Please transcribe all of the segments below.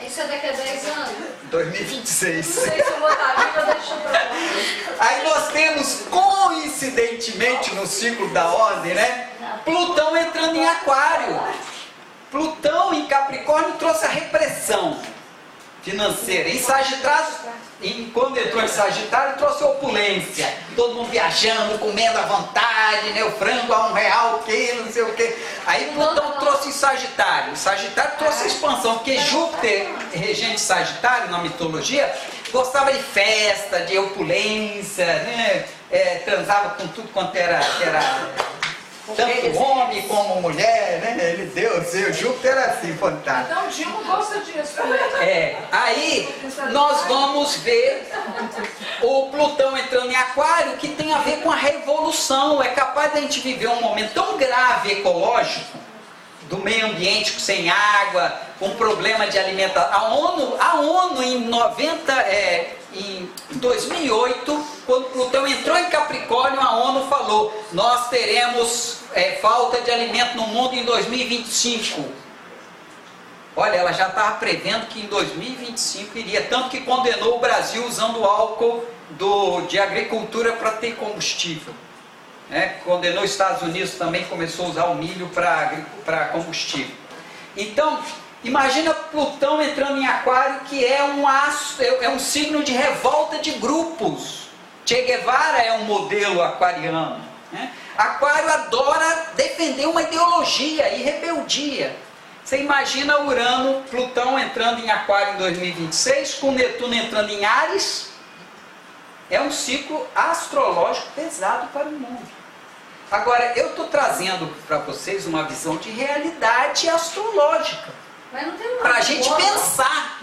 Isso é daqui a 10 anos? 2026. Não sei se eu vou estar viva, deixa eu provar. Aí nós temos, coincidentemente, no ciclo da ordem, né? Plutão entrando em Aquário. Plutão em Capricórnio trouxe a repressão financeira. Em Sagitário, quando entrou em Sagitário, trouxe opulência. Todo mundo viajando, comendo à vontade, né? O frango a R$1 o quilo, não sei o quê. Aí Plutão trouxe em Sagitário. Sagitário trouxe a expansão, porque Júpiter, regente Sagitário, na mitologia, gostava de festa, de opulência, né? Transava com tudo quanto era tanto homem como mulher, né? Ele deu, seu Júpiter era assim, fantástico. Então o Dilma gosta disso. Aí nós vamos ver o Plutão entrando em Aquário, que tem a ver com a revolução. É capaz de a gente viver um momento tão grave ecológico, do meio ambiente sem água, com problema de alimentação. A ONU em 2008, quando Plutão entrou em Capricórnio, a ONU falou: nós teremos falta de alimento no mundo em 2025. Olha, ela já estava prevendo que em 2025 iria, tanto que condenou o Brasil usando álcool de agricultura para ter combustível. Condenou os Estados Unidos também, começou a usar o milho para combustível. Então, imagina Plutão entrando em Aquário, que é um signo de revolta de grupos. Che Guevara é um modelo aquariano. Aquário adora defender uma ideologia e rebeldia. Você imagina Plutão entrando em Aquário em 2026, com Netuno entrando em Áries. É um ciclo astrológico pesado para o mundo. Agora, eu estou trazendo para vocês uma visão de realidade astrológica. Para a gente pensar.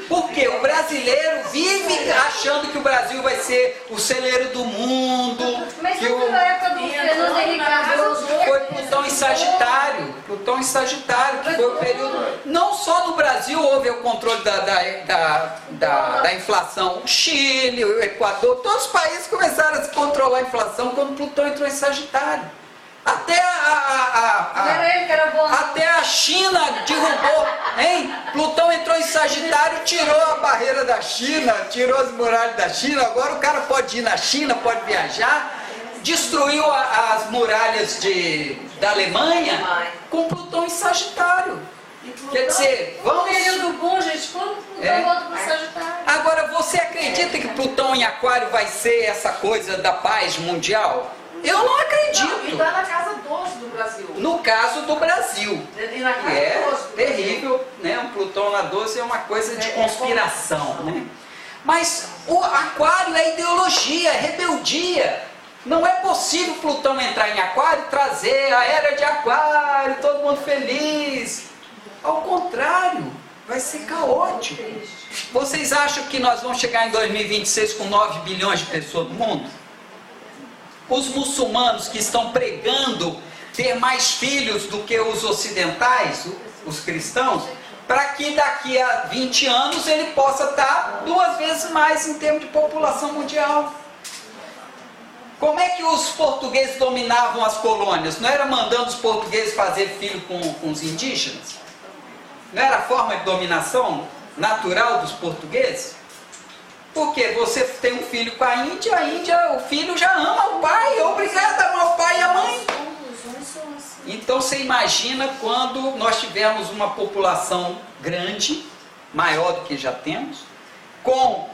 Porque o brasileiro vive achando que o Brasil vai ser o celeiro do mundo. Mas na época do Fernando Henrique Cardoso foi Plutão em Sagitário. Plutão em Sagitário, que foi o período. Não só no Brasil houve o controle da inflação. O Chile, o Equador, todos os países começaram a se controlar a inflação quando Plutão entrou em Sagitário. Até a China derrubou, hein? Plutão entrou em Sagitário, tirou a barreira da China, tirou as muralhas da China. Agora o cara pode ir na China, pode viajar. Destruiu as muralhas da Alemanha com Plutão em Sagitário. Quer dizer, vamos... Um período bom, gente, quando Plutão volta para o Sagitário. Agora, você acredita que Plutão em Aquário vai ser essa coisa da paz mundial? Eu não acredito. Não, e está na casa 12 do Brasil. No caso do Brasil. E na casa 12 do terrível, né? Um Plutão na 12 é uma coisa de conspiração, né? Mas o Aquário é ideologia, é rebeldia. Não é possível Plutão entrar em Aquário e trazer a era de Aquário, todo mundo feliz. Ao contrário, vai ser caótico. Vocês acham que nós vamos chegar em 2026 com 9 bilhões de pessoas no mundo? Os muçulmanos que estão pregando ter mais filhos do que os ocidentais, os cristãos, para que daqui a 20 anos ele possa estar 2 vezes mais em termos de população mundial. Como é que os portugueses dominavam as colônias? Não era mandando os portugueses fazer filho com os indígenas? Não era a forma de dominação natural dos portugueses? Porque você tem um filho com a Índia, o filho já ama o pai, é obrigado a amar o pai e a mãe. Então você imagina quando nós tivermos uma população grande, maior do que já temos, com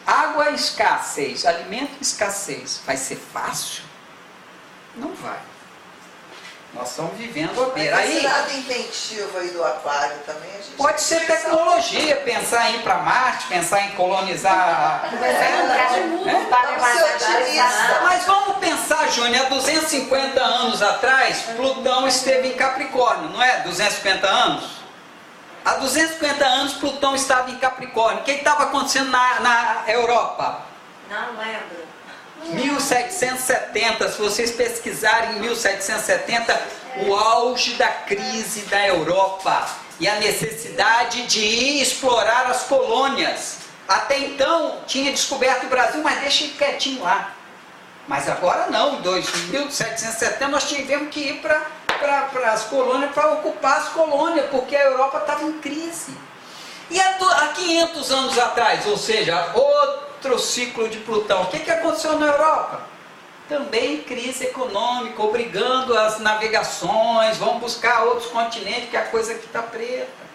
água escassez, alimento escassez. Vai ser fácil? Não vai. Nós estamos vivendo a beira. Mas esse lado inventivo aí do Aquário também, a gente pode ser tecnologia, pensar em ir para Marte, pensar em colonizar. Mas vamos pensar, Júnior, há 250 anos atrás, Plutão esteve em Capricórnio, não é? 250 anos? Há 250 anos Plutão estava em Capricórnio. O que estava acontecendo na Europa? Não lembro. 1770, se vocês pesquisarem em 1770, o auge da crise da Europa e a necessidade de ir explorar as colônias. Até então tinha descoberto o Brasil, mas deixa ele quietinho lá. Mas agora não, em 1770 nós tivemos que ir para as colônias, para ocupar as colônias, porque a Europa estava em crise. E há 500 anos atrás, ou seja, outro ciclo de Plutão, o que aconteceu na Europa? Também crise econômica, obrigando as navegações, vão buscar outros continentes, que a coisa aqui está preta.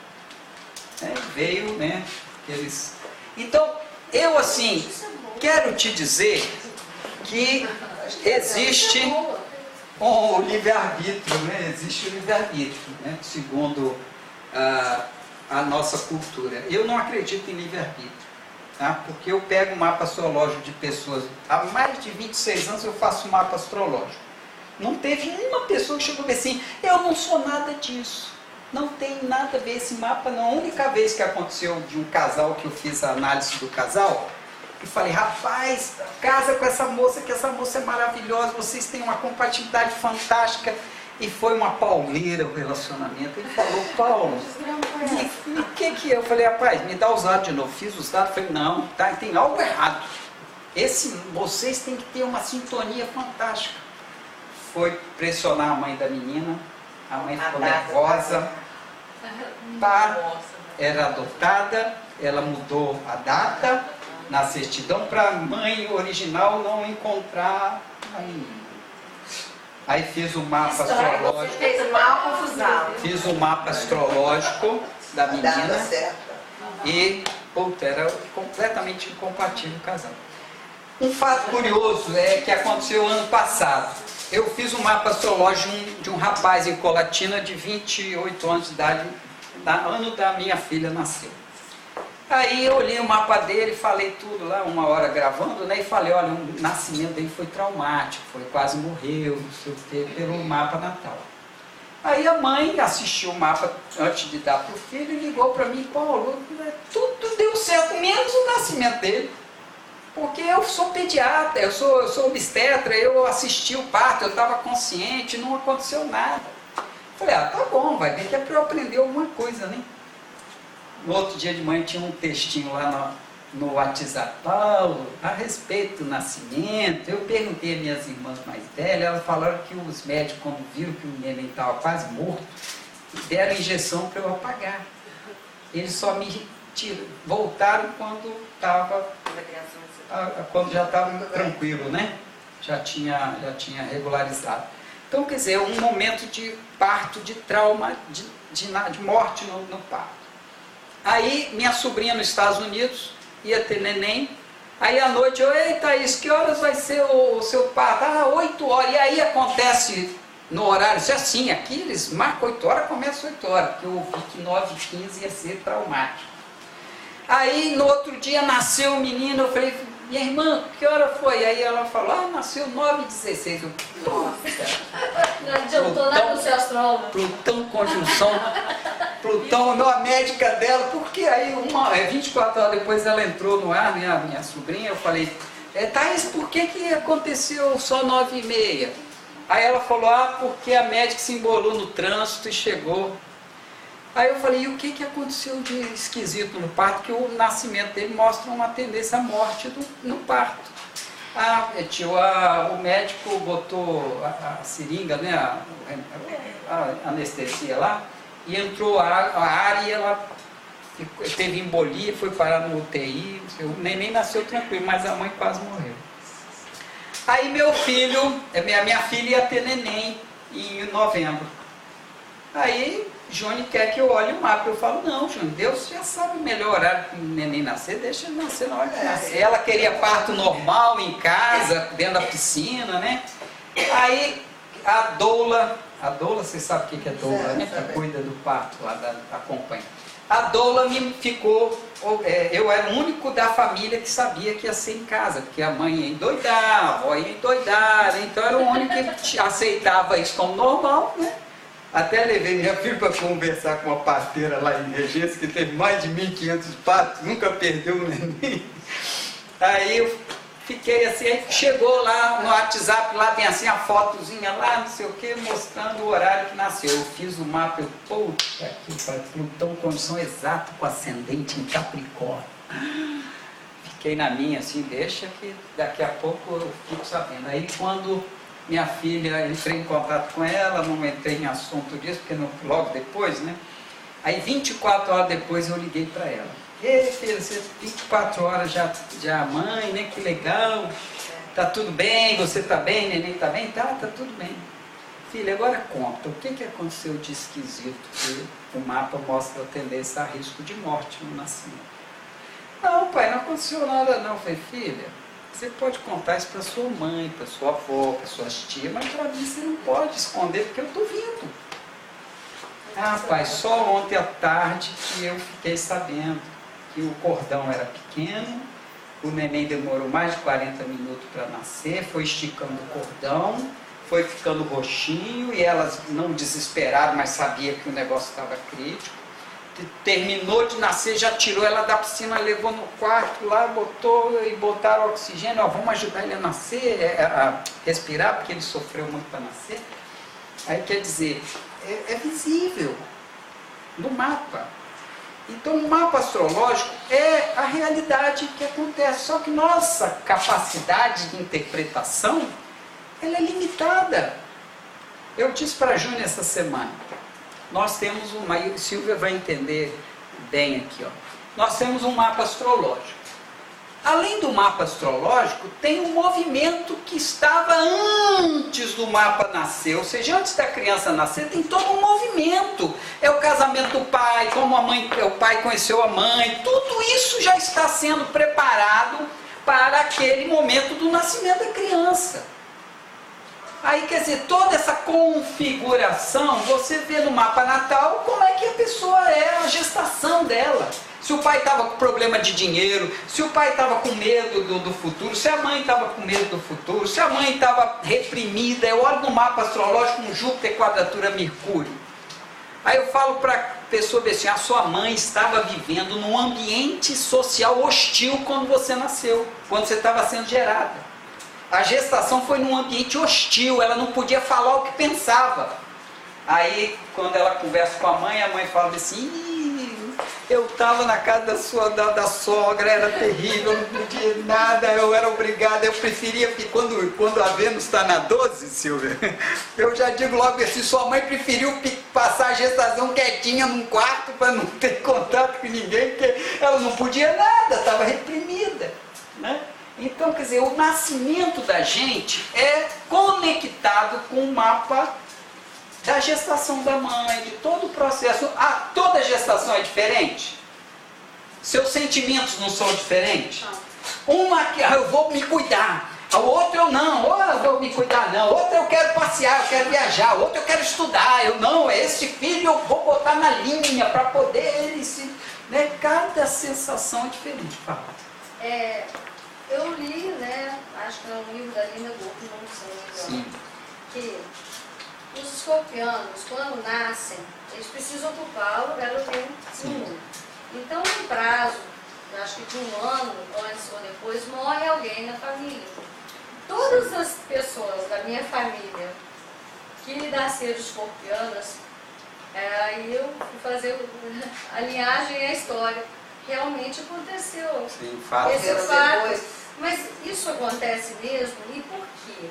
Veio, né? Eles... Então, eu assim, quero te dizer que existe o livre-arbítrio, né? Existe o livre-arbítrio, né? Segundo a nossa cultura. Eu não acredito em livre-arbítrio. Tá? Porque eu pego um mapa astrológico de pessoas, há mais de 26 anos eu faço um mapa astrológico. Não teve uma pessoa que chegou a ver assim, eu não sou nada disso. Não tem nada a ver esse mapa, não. A única vez que aconteceu de um casal que eu fiz a análise do casal, eu falei, rapaz, casa com essa moça, que essa moça é maravilhosa, vocês têm uma compatibilidade fantástica. E foi uma pauleira o relacionamento. Ele falou, Paulo, o que é? Eu falei, rapaz, me dá os dados de novo. Fiz os dados, falei, não, tá, tem algo errado. Vocês têm que ter uma sintonia fantástica. Foi pressionar a mãe da menina, a mãe ficou nervosa. Era adotada, ela mudou a data na certidão para a mãe original não encontrar a menina. Aí fiz o mapa astrológico. Fez uma confusão. Fiz o mapa astrológico da menina. E, puta, era completamente incompatível o casal. Um fato curioso é que aconteceu ano passado. Eu fiz um mapa astrológico de um rapaz em Colatina de 28 anos de idade, ano da minha filha nasceu. Aí eu olhei o mapa dele, falei tudo lá, 1 hora gravando, né? E falei, olha, o nascimento dele foi traumático, quase morreu, não sei o quê, pelo mapa natal. Aí a mãe assistiu o mapa antes de dar para o filho e ligou para mim, Paulo, tudo deu certo, menos o nascimento dele. Porque eu sou pediatra, eu sou obstetra, eu assisti o parto, eu estava consciente, não aconteceu nada. Falei, tá bom, vai ver que é para eu aprender alguma coisa, né? No outro dia de manhã tinha um textinho lá no WhatsApp, Paulo, a respeito do nascimento, eu perguntei às minhas irmãs mais velhas, elas falaram que os médicos, quando viram que o neném estava quase morto, deram injeção para eu apagar. Eles só me voltaram quando já estava tranquilo, né? Já tinha regularizado. Então, quer dizer, um momento de parto, de trauma, de morte no parto. Aí, minha sobrinha nos Estados Unidos ia ter neném. Aí, à noite, eu, ei, Thaís, que horas vai ser o seu parto? 8 horas. E aí, acontece no horário, isso é assim, aqui eles marcam 8 horas, começa 8 horas, porque eu ouvi que 9h15 ia ser traumático. Aí, no outro dia, nasceu o menino, eu falei, minha irmã, que hora foi? Aí ela falou, nasceu 9h16. Não adiantou nada do seu astrólogo. Plutão, conjunção, Plutão, a médica dela, porque aí 24 horas depois ela entrou no ar, né, a minha sobrinha, eu falei, Thaís, por que aconteceu só 9h30? Aí ela falou, porque a médica se embolou no trânsito e chegou. Aí eu falei, e o que aconteceu de esquisito no parto? Que o nascimento dele mostra uma tendência à morte no parto. O médico botou a seringa, né, a anestesia lá, e entrou a ar e ela teve embolia, foi parar no UTI, o neném nasceu tranquilo, mas a mãe quase morreu. Aí meu filho, minha filha ia ter neném em novembro. Aí Johnny quer que eu olhe o mapa. Eu falo, não, Johnny, Deus já sabe o melhor horário que o neném nascer, deixa ele nascer na hora que nascer. Ela queria parto normal, em casa, dentro da piscina, né? Aí a doula, você sabe o que é doula, né? Que cuida do parto, lá acompanha. A doula me ficou, eu era o único da família que sabia que ia ser em casa, porque a mãe ia endoidar, a avó ia endoidar, então eu era o único que aceitava isso como normal, né? Até levei minha filha para conversar com uma parteira lá em Regência, que teve mais de 1.500 partos, nunca perdeu um neném. Aí eu fiquei assim, aí chegou lá no WhatsApp, lá tem assim a fotozinha lá, não sei o que, mostrando o horário que nasceu. Eu fiz o mapa, puta que Plutão, condição exata com ascendente em Capricórnio. Fiquei na minha assim, deixa que daqui a pouco eu fico sabendo. Aí quando minha filha, entrei em contato com ela, não entrei em assunto disso, porque logo depois, né? Aí 24 horas depois eu liguei para ela. Ei, filha, você 24 horas já mãe, né? Que legal. Tá tudo bem, você tá bem, neném tá bem? Tá tudo bem. Filha, agora conta, o que aconteceu de esquisito que o mapa mostra a tendência a risco de morte no nascimento? Não, pai, não aconteceu nada não. Eu falei, filha, você pode contar isso para sua mãe, para sua avó, para suas tias, mas para mim você não pode esconder porque eu estou vindo. Ah, pai, só ontem à tarde que eu fiquei sabendo que o cordão era pequeno, o neném demorou mais de 40 minutos para nascer, foi esticando o cordão, foi ficando roxinho e elas não desesperaram, mas sabia que o negócio estava crítico. Terminou de nascer, já tirou ela da piscina, levou no quarto lá, botaram oxigênio, ó, vamos ajudar ele a nascer, a respirar, porque ele sofreu muito para nascer. Aí quer dizer, é visível no mapa. Então o mapa astrológico é a realidade que acontece, só que nossa capacidade de interpretação, ela é limitada. Eu disse para a Júnia essa semana, nós temos e Silvia vai entender bem aqui, ó. Nós temos um mapa astrológico. Além do mapa astrológico, tem um movimento que estava antes do mapa nascer, ou seja, antes da criança nascer, tem todo um movimento. É o casamento do pai, como o pai conheceu a mãe, tudo isso já está sendo preparado para aquele momento do nascimento da criança. Aí, quer dizer, toda essa configuração, você vê no mapa natal como é que a pessoa é, a gestação dela. Se o pai estava com problema de dinheiro, se o pai estava com medo do futuro, se a mãe estava com medo do futuro, se a mãe estava reprimida. Eu olho no mapa astrológico com Júpiter, quadratura Mercúrio. Aí eu falo para a pessoa assim, a sua mãe estava vivendo num ambiente social hostil quando você nasceu, quando você estava sendo gerada. A gestação foi num ambiente hostil, ela não podia falar o que pensava. Aí, quando ela conversa com a mãe fala assim, eu estava na casa da sogra, era terrível, não podia nada, eu era obrigada, eu preferia, porque quando a Vênus está na 12, Silvia, eu já digo logo assim, sua mãe preferiu passar a gestação quietinha num quarto para não ter contato com ninguém, porque ela não podia nada, estava reprimida, né? Então, quer dizer, o nascimento da gente é conectado com o mapa da gestação da mãe, de todo o processo. Ah, toda gestação é diferente? Seus sentimentos não são diferentes? Uma que eu vou me cuidar, a outra eu não, ou eu vou me cuidar não, outra eu quero passear, eu quero viajar, outra eu quero estudar, eu não, esse filho eu vou botar na linha para poder ele se... Né? Cada sensação é diferente. Fala. Eu li, né, acho que é um livro da Linda Gurman, que os escorpianos, quando nascem, eles precisam ocupar o lugar do tempo no mundo. Então, no prazo, acho que de um ano, antes ou depois, morre alguém na família. Todas as pessoas da minha família que nasceram escorpianas, aí eu fui fazer a linhagem e a história. Realmente aconteceu. Sim, esse fato. Mas isso acontece mesmo? E por quê?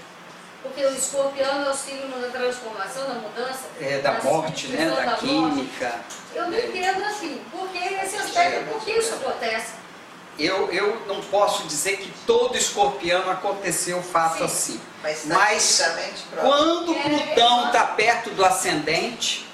Porque o escorpião é o signo da transformação, da mudança. Da morte, né? Da química. Morte. Eu não entendo assim. Por que esse aspecto? Por que isso acontece? Eu não posso dizer que todo escorpião aconteceu o fato assim. Mas quando Plutão está perto do ascendente,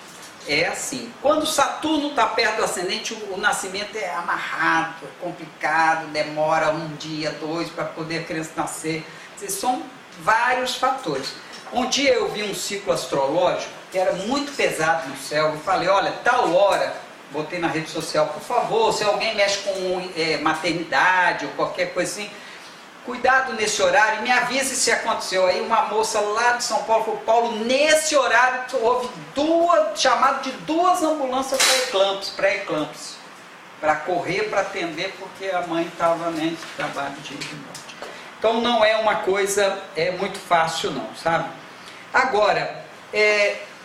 é assim. Quando Saturno está perto do ascendente, o nascimento é amarrado, é complicado, demora um dia, 2 para poder a criança nascer. São vários fatores. Um dia eu vi um ciclo astrológico que era muito pesado no céu e falei, olha, tal hora, botei na rede social, por favor, se alguém mexe com maternidade ou qualquer coisa assim, cuidado nesse horário, me avise se aconteceu. Aí uma moça lá de São Paulo falou, Paulo, nesse horário houve chamado de 2 ambulâncias pré-eclâmpsia, para correr, para atender, porque a mãe estava nesse trabalho de morte. Então não é uma coisa muito fácil não, sabe? Agora,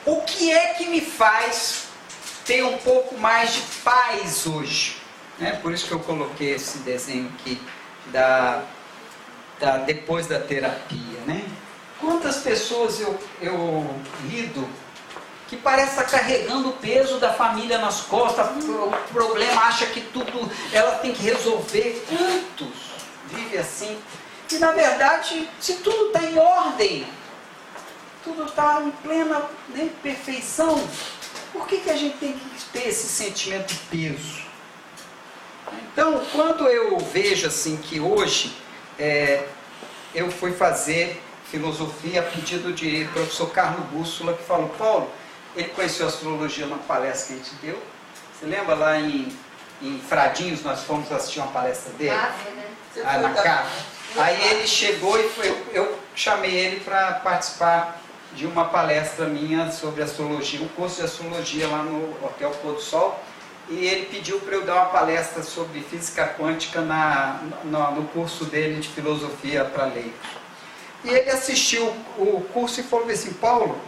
o que é que me faz ter um pouco mais de paz hoje? Por isso que eu coloquei esse desenho aqui depois da terapia, né? Quantas pessoas eu lido que parece estar carregando o peso da família nas costas, o problema, acha que tudo ela tem que resolver. Quantos vivem assim? E na verdade, se tudo está em ordem, tudo está em plena, né, perfeição, por que a gente tem que ter esse sentimento de peso? Então, quando eu vejo assim que hoje eu fui fazer filosofia a pedido de professor Carlos Bússola, que falou, Paulo, ele conheceu a astrologia numa palestra que a gente deu. Você lembra lá em Fradinhos, nós fomos assistir uma palestra dele? Na CAF. Aí ele chegou e eu chamei ele para participar de uma palestra minha sobre astrologia, um curso de astrologia lá no Hotel Pôr do Sol. E ele pediu para eu dar uma palestra sobre física quântica no curso dele de filosofia para leigos. E ele assistiu o curso e falou assim, Paulo,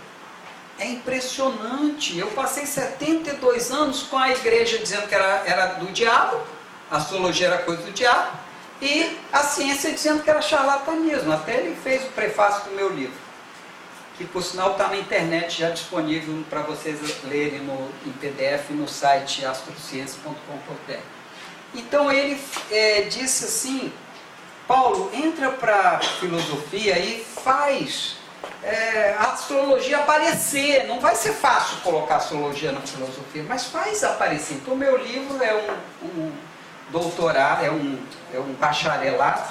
é impressionante, eu passei 72 anos com a igreja dizendo que era do diabo, a astrologia era coisa do diabo, e a ciência dizendo que era charlatanismo. Até ele fez o prefácio do meu livro, que por sinal está na internet já disponível para vocês lerem em PDF no site astrociência.com.br. Então ele disse assim, Paulo, entra para a filosofia e faz a astrologia aparecer. Não vai ser fácil colocar a astrologia na filosofia, mas faz aparecer. Então meu livro é um doutorado, é um bacharelado,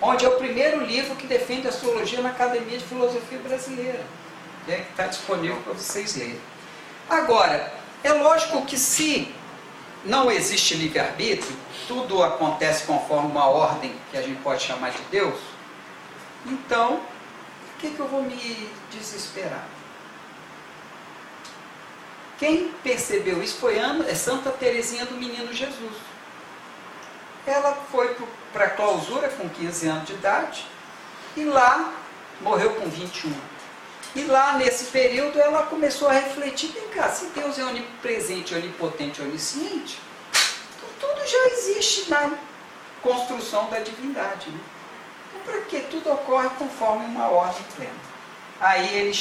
onde é o primeiro livro que defende a astrologia na Academia de Filosofia Brasileira, que está disponível para vocês lerem. Agora, é lógico que se não existe livre-arbítrio, tudo acontece conforme uma ordem que a gente pode chamar de Deus, então, por que eu vou me desesperar? Quem percebeu isso foi Santa Teresinha do Menino Jesus. Ela foi para a clausura com 15 anos de idade e lá morreu com 21. E lá nesse período ela começou a refletir, vem cá, se Deus é onipresente, onipotente, onisciente, então tudo já existe na construção da divindade, né? Então para que tudo ocorre conforme uma ordem plena? Aí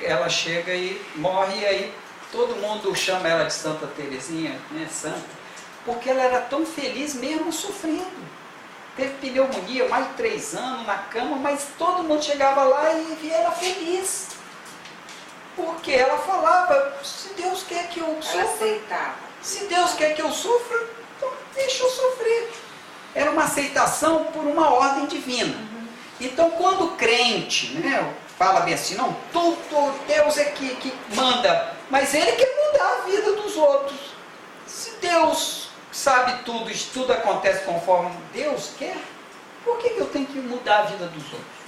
ela chega e morre, e aí todo mundo chama ela de Santa Teresinha, né, santa, porque ela era tão feliz mesmo sofrendo. Teve pneumonia, mais de 3 anos na cama, mas todo mundo chegava lá e via ela feliz. Porque ela falava, se Deus quer que eu sofra, Ela aceitava. Se Deus quer que eu sofra, então deixa eu sofrer. Era uma aceitação por uma ordem divina. Então quando o crente, né, fala bem assim, não, tudo Deus é que manda, mas Ele quer mudar a vida dos outros. Se Deus sabe tudo, e tudo acontece conforme Deus quer, por que eu tenho que mudar a vida dos outros?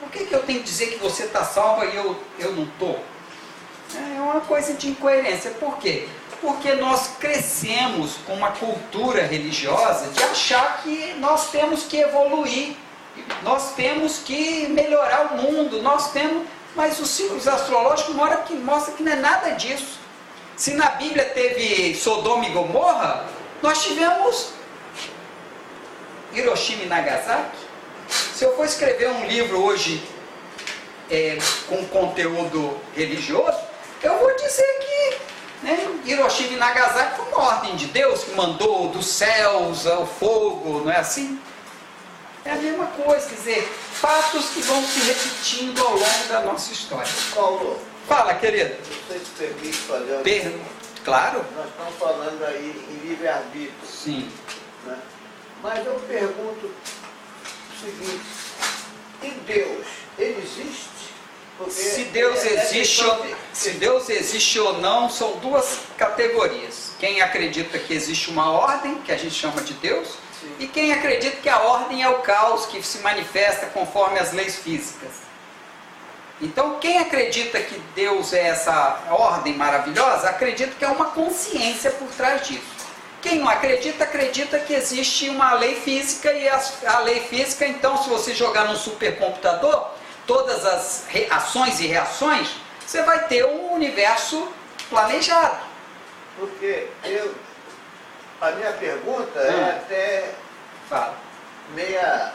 Por que eu tenho que dizer que você está salva e eu não estou? É uma coisa de incoerência. Por quê? Porque nós crescemos com uma cultura religiosa de achar que nós temos que evoluir, nós temos que melhorar o mundo, mas os ciclos astrológicos mostram que não é nada disso. Se na Bíblia teve Sodoma e Gomorra, nós tivemos Hiroshima e Nagasaki. Se eu for escrever um livro hoje com conteúdo religioso, eu vou dizer que, né, Hiroshima e Nagasaki foi uma ordem de Deus que mandou dos céus o fogo, não é assim? É a mesma coisa, quer dizer, fatos que vão se repetindo ao longo da nossa história. Paulo, fala, querido. você se permite fazer uma pergunta? Claro. Nós estamos falando aí em livre-arbítrio. Sim. Né? Mas eu pergunto o seguinte, e Deus, ele existe? Porque se Deus existe ou não, são duas categorias. Quem acredita que existe uma ordem, que a gente chama de Deus, sim, e quem acredita que a ordem é o caos que se manifesta conforme as leis físicas. Então, quem acredita que Deus é essa ordem maravilhosa, acredita que é uma consciência por trás disso. Quem não acredita, acredita que existe uma lei física, e a lei física, então, se você jogar num supercomputador, todas as ações e reações, você vai ter um universo planejado. Porque a minha pergunta é até meia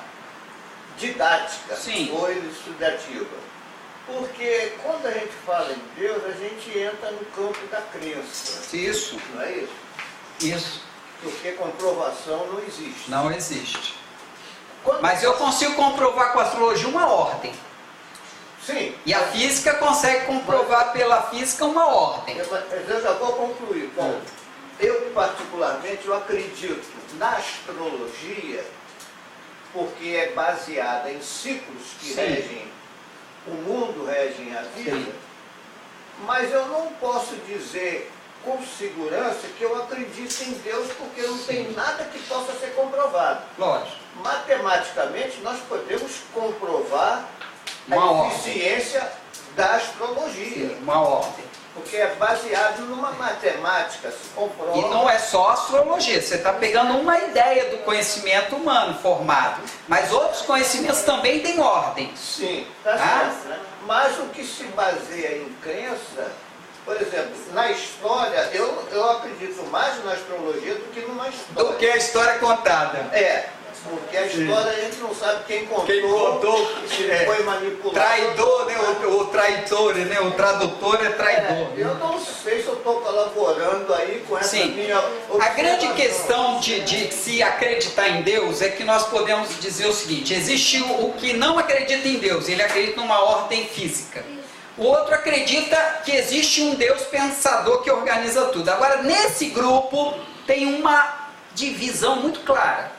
didática, sim, ou elucidativa. Porque quando a gente fala em Deus, a gente entra no campo da crença. Isso, Não é isso? isso. Porque comprovação não existe. Não existe. Quando- Mas eu consigo comprovar com a astrologia uma ordem. Sim. E a física consegue comprovar pela física uma ordem. Mas eu já vou concluir. Bom, eu particularmente eu acredito na astrologia porque é baseada em ciclos que Sim. regem o mundo, regem a vida. Sim. Mas eu não posso dizer com segurança que eu acredito em Deus porque não tem nada que possa ser comprovado. Lógico. Matematicamente, nós podemos comprovar Uma a ordem. eficiência da astrologia, Sim, uma ordem. porque é baseado numa matemática, se comprova. E não é só astrologia, você está pegando uma ideia do conhecimento humano formado. Mas outros conhecimentos também têm ordem. Sim, tá Ah. certo, né? Mas o que se baseia em crença, por exemplo, na história, eu acredito mais na astrologia do que numa história. Do que a história contada. É, porque a história a gente não sabe quem contou, Quem contou, se é, foi manipulado. Traidor, né? O traidor, né? O tradutor é traidor. Eu não sei se eu estou colaborando aí com essa Sim. minha A observação. grande questão de se acreditar em Deus é que nós podemos dizer o seguinte: existe o que não acredita em Deus, ele acredita numa ordem física. O outro acredita que existe um Deus pensador que organiza tudo. Agora, nesse grupo tem uma divisão muito clara.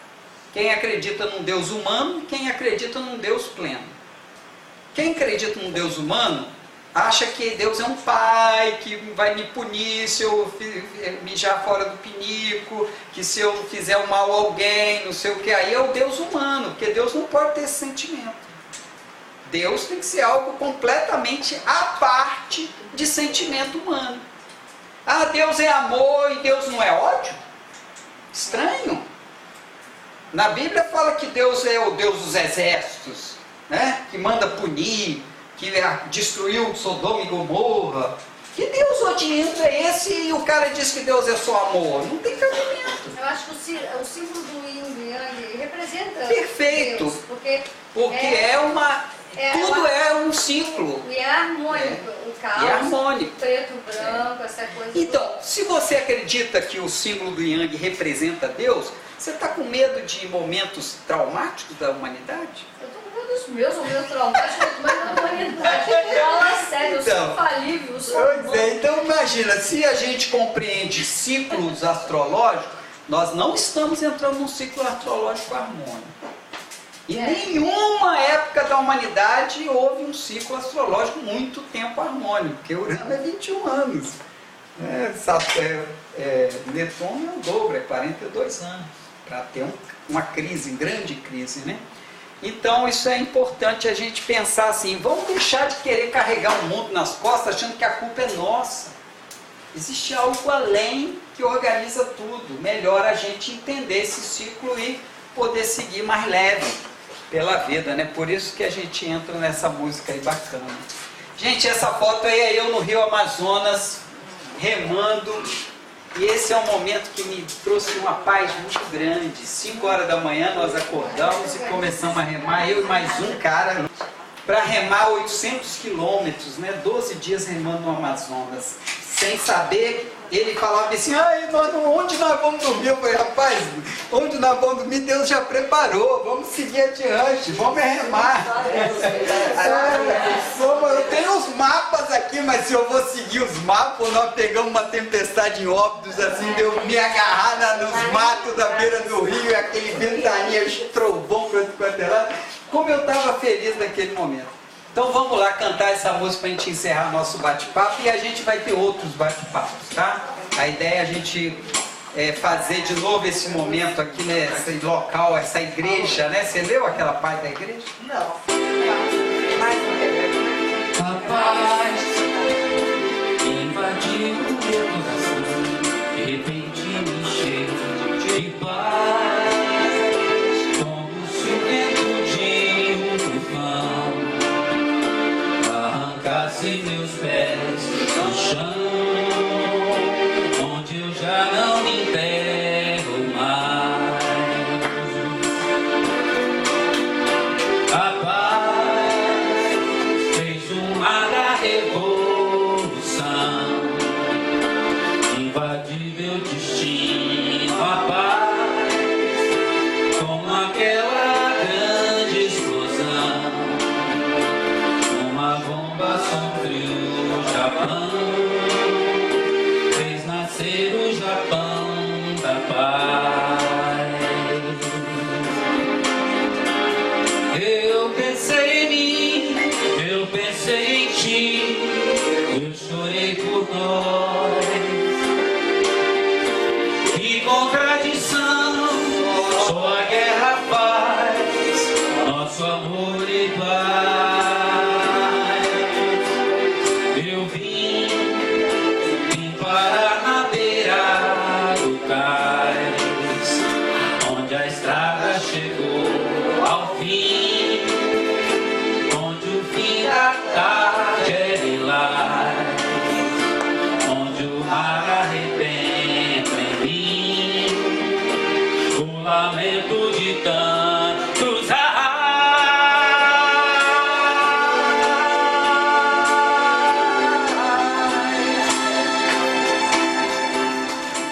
Quem acredita num Deus humano e quem acredita num Deus pleno. Quem acredita num Deus humano acha que Deus é um pai que vai me punir se eu mijar fora do pinico, que se eu fizer um mal a alguém, não sei o que. Aí é o Deus humano, porque Deus não pode ter esse sentimento. Deus tem que ser algo completamente à parte de sentimento humano. Ah, Deus é amor e Deus não é ódio? Estranho. Na Bíblia fala que Deus é o Deus dos exércitos, né? Que manda punir, que destruiu Sodoma e Gomorra. Que Deus odiento é esse e o cara diz que Deus é só amor? Não tem cabimento. Eu acho que o símbolo do Yin e Yang representa Perfeito. Deus, porque tudo é um ciclo. e é harmônico, o caos, E é harmônico. preto, branco, essa coisa. Então, se você acredita que o símbolo do Yang representa Deus, você está com medo de momentos traumáticos da humanidade? Eu tô com medo dos meus momentos traumáticos, mas na humanidade. Fala sério, eu Então, sou falível, eu sou Pois é, então imagina, se a gente compreende ciclos astrológicos, nós não estamos entrando num ciclo astrológico harmônico. Em nenhuma época da humanidade houve um ciclo astrológico muito tempo harmônico, porque Urano é 21 anos. Netuno é o dobro, é 42 anos, para ter uma crise, grande crise, né? Então isso é importante a gente pensar assim, vamos deixar de querer carregar o mundo nas costas achando que a culpa é nossa. Existe algo além que organiza tudo. Melhor a gente entender esse ciclo e poder seguir mais leve pela vida, né? Por isso que a gente entra nessa música aí bacana. Gente, essa foto aí é eu no Rio Amazonas, remando. E esse é um momento que me trouxe uma paz muito grande. 5 horas da manhã nós acordamos e começamos a remar, eu e mais um cara, para remar 800 quilômetros, né? 12 dias remando no Amazonas. Sem saber, ele falava assim, onde nós vamos dormir? Eu falei, rapaz, onde nós vamos dormir, Deus já preparou, vamos seguir adiante, vamos remar. Eu tenho os mapas aqui, mas se eu vou seguir os mapas, nós pegamos uma tempestade em Óbidos, assim, deu me agarrar nos matos da beira do rio, e aquele ventania, trovão, quanto é lá. Como eu estava feliz naquele momento. Então vamos lá cantar essa música para a gente encerrar nosso bate-papo e a gente vai ter outros bate-papos, tá? A ideia é a gente fazer de novo esse momento aqui, né, esse local, essa igreja, né? Você leu aquela parte da igreja? Não. A paz invadiu o meu coração, de repente me encheu de paz, como se o vento de um tufão arrancasse meus pés do chão, onde eu já não me enterro mais. A paz paz. Eu pensei em mim, eu pensei em ti, eu chorei por nós. Que contradição, só a guerra faz nosso amor e paz. Eu vim parar na beira do cais, onde a estrada chegou ao fim, onde o fim da tarde é lilás, onde o mar arrebenta em mim, o lamento de tanto